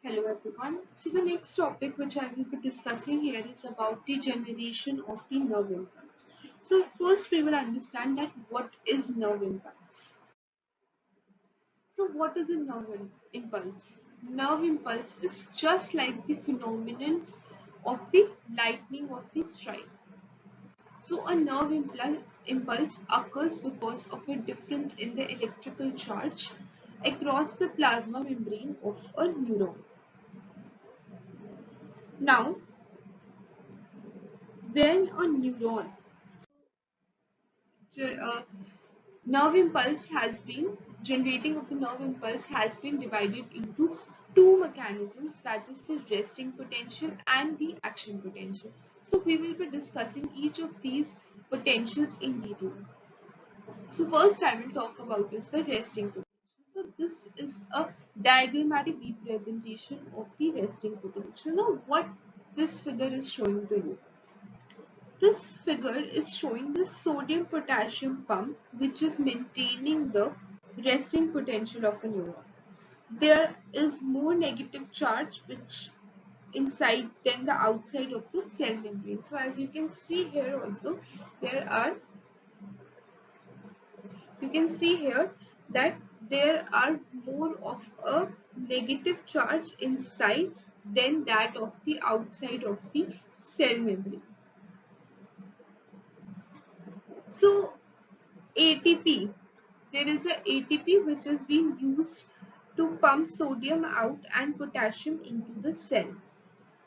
Hello everyone. So the next topic which I will be discussing here is about the generation of the nerve impulse. So first we will understand that what is nerve impulse. So what is a impulse? Nerve impulse is just like the phenomenon of the lightning of the strike. So a impulse occurs because of a difference in the electrical charge across the plasma membrane of a neuron. Now, when a uh, nerve impulse has been generating of the nerve impulse has been divided into two mechanisms, that is the resting potential and the action potential. So we will be discussing each of these potentials in detail. So first I will talk about is the resting potential. So this is a diagrammatic representation of the resting potential. Now what this figure is showing to you? This figure is showing the sodium potassium pump which is maintaining the resting potential of a neuron. There is more negative charge which inside than the outside of the cell membrane. So as you can see here also, you can see here that there are more of a negative charge inside than that of the outside of the cell membrane. So ATP, there is a ATP which is being used to pump sodium out and potassium into the cell.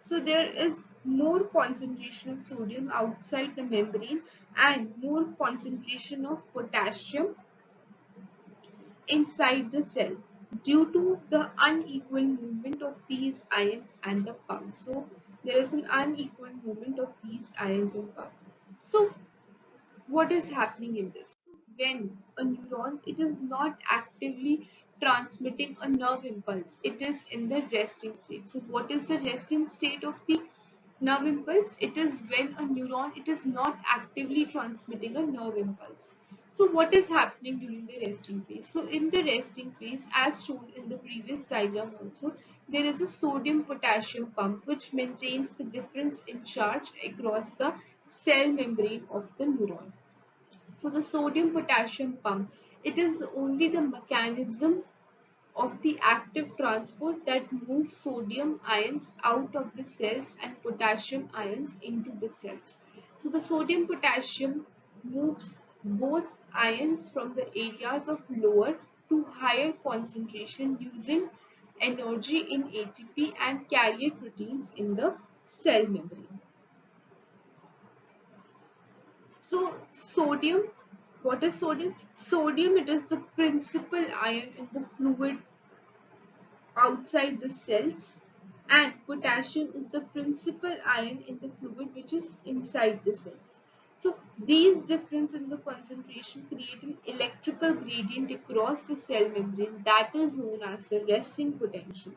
So there is more concentration of sodium outside the membrane and more concentration of potassium inside the cell due to the unequal movement of these ions and the pump. So there is an unequal movement of these ions and pump. So what is happening in this? When a neuron, it is not actively transmitting a nerve impulse, it is in the resting state. So what is the resting state of the nerve impulse? It is when a neuron, it is not actively transmitting a nerve impulse. So what is happening during the resting phase? So in the resting phase, as shown in the previous diagram also, there is a sodium potassium pump which maintains the difference in charge across the cell membrane of the neuron. So the sodium potassium pump, it is only the mechanism of the active transport that moves sodium ions out of the cells and potassium ions into the cells. So the sodium potassium moves both ions from the areas of lower to higher concentration using energy in ATP and carrier proteins in the cell membrane. So sodium, what is sodium? Sodium, it is the principal ion in the fluid outside the cells, and potassium is the principal ion in the fluid which is inside the cells. So these difference in the concentration create an electrical gradient across the cell membrane that is known as the resting potential.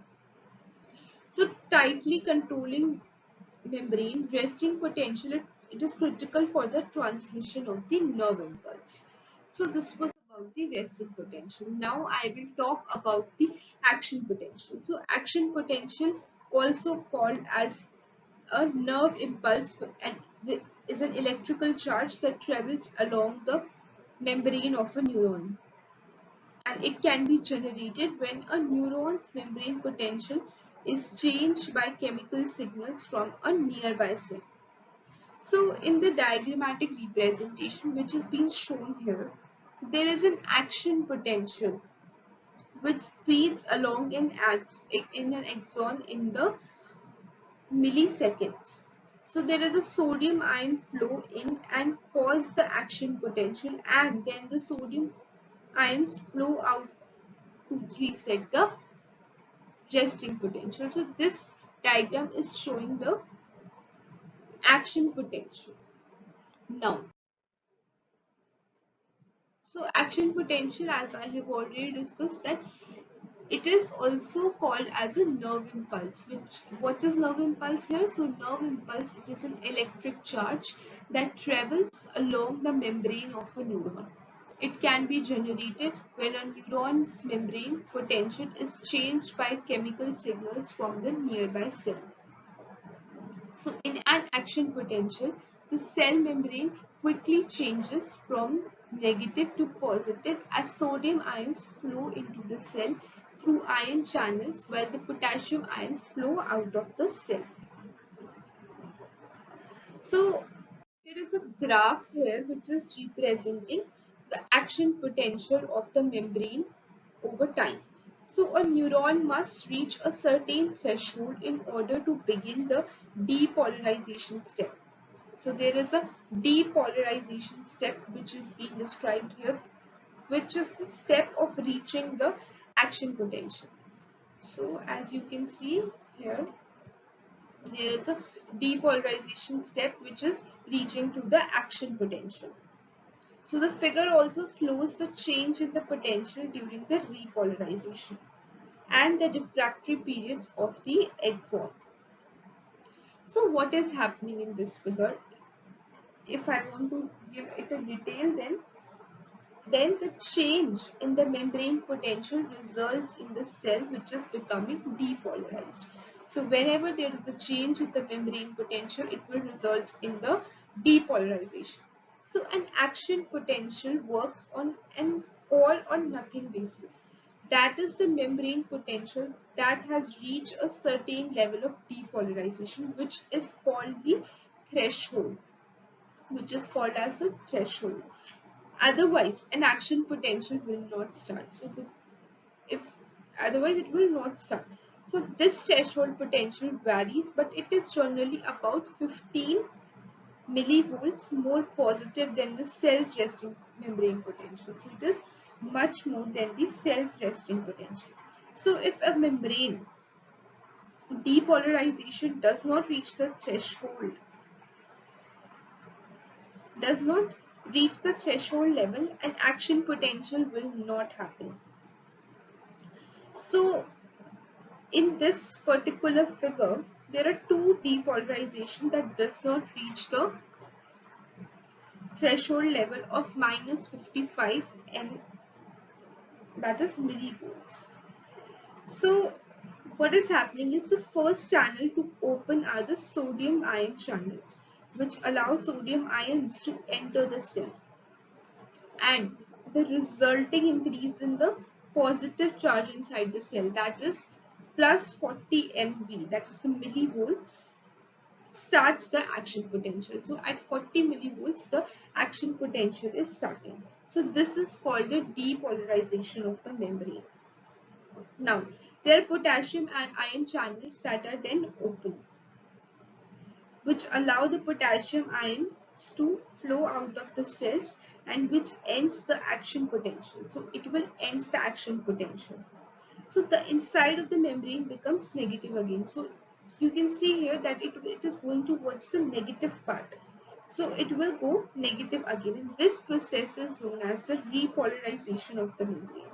So tightly controlling membrane resting potential, it is critical for the transmission of the nerve impulse. So this was about the resting potential. Now I will talk about the action potential. So action potential, also called as a nerve impulse, and is an electrical charge that travels along the membrane of a neuron, and it can be generated when a neuron's membrane potential is changed by chemical signals from a nearby cell. So in the diagrammatic representation which is being shown here, there is an action potential which speeds along in an axon in the milliseconds. So there is a sodium ion flow in and cause the action potential, and then the sodium ions flow out to reset the resting potential. So this diagram is showing the action potential. Now, so action potential, as I have already discussed, that it is also called as a nerve impulse. What is nerve impulse here? So nerve impulse, it is an electric charge that travels along the membrane of a neuron. It can be generated when a neuron's membrane potential is changed by chemical signals from the nearby cell. So in an action potential, the cell membrane quickly changes from negative to positive as sodium ions flow into the cell through ion channels while the potassium ions flow out of the cell. So there is a graph here which is representing the action potential of the membrane over time. So a neuron must reach a certain threshold in order to begin the depolarization step. So there is a depolarization step which is being described here, which is the step of reaching the action potential. So as you can see here, there is a depolarization step which is reaching to the action potential. So the figure also slows the change in the potential during the repolarization and the diffractory periods of the exon. So what is happening in this figure? If I want to give it a detail, then the change in the membrane potential results in the cell which is becoming depolarized. So whenever there is a change in the membrane potential, it will result in the depolarization. So an action potential works on an all or nothing basis. That is the membrane potential that has reached a certain level of depolarization, which is called the threshold, which is called as the threshold. Otherwise, an action potential will not start. So, if otherwise, it will not start. So, this threshold potential varies, but it is generally about 15 millivolts more positive than the cell's resting membrane potential. So, it is much more than the cell's resting potential. So, if a membrane depolarization does not reach the threshold, does not reach the threshold level, an action potential will not happen. So in this particular figure, there are two depolarization that does not reach the threshold level of minus 55 m, that is millivolts. So what is happening is the first channel to open are the sodium ion channels, which allow sodium ions to enter the cell, and the resulting increase in the positive charge inside the cell, that is plus 40 MV, that is the millivolts, starts the action potential. So at 40 millivolts, the action potential is starting. So this is called the depolarization of the membrane. Now, there are potassium and ion channels that are then open, which allow the potassium ions to flow out of the cells and which ends the action potential. So it will end the action potential. So the inside of the membrane becomes negative again. So you can see here that it is going towards the negative part. So it will go negative again. And this process is known as the repolarization of the membrane.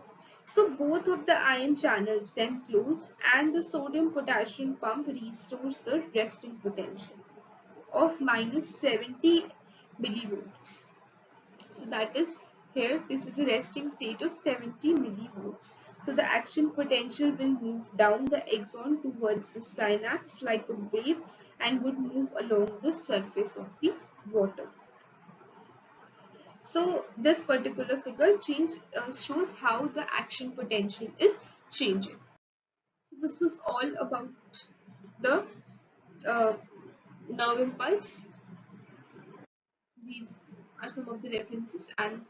So both of the ion channels then close and the sodium potassium pump restores the resting potential of minus 70 millivolts. So that is, here this is a resting state of 70 millivolts. So the action potential will move down the axon towards the synapse like a wave and would move along the surface of the water. So this particular figure shows how the action potential is changing. So this was all about the uh, nerve impulse. These are some of the references, and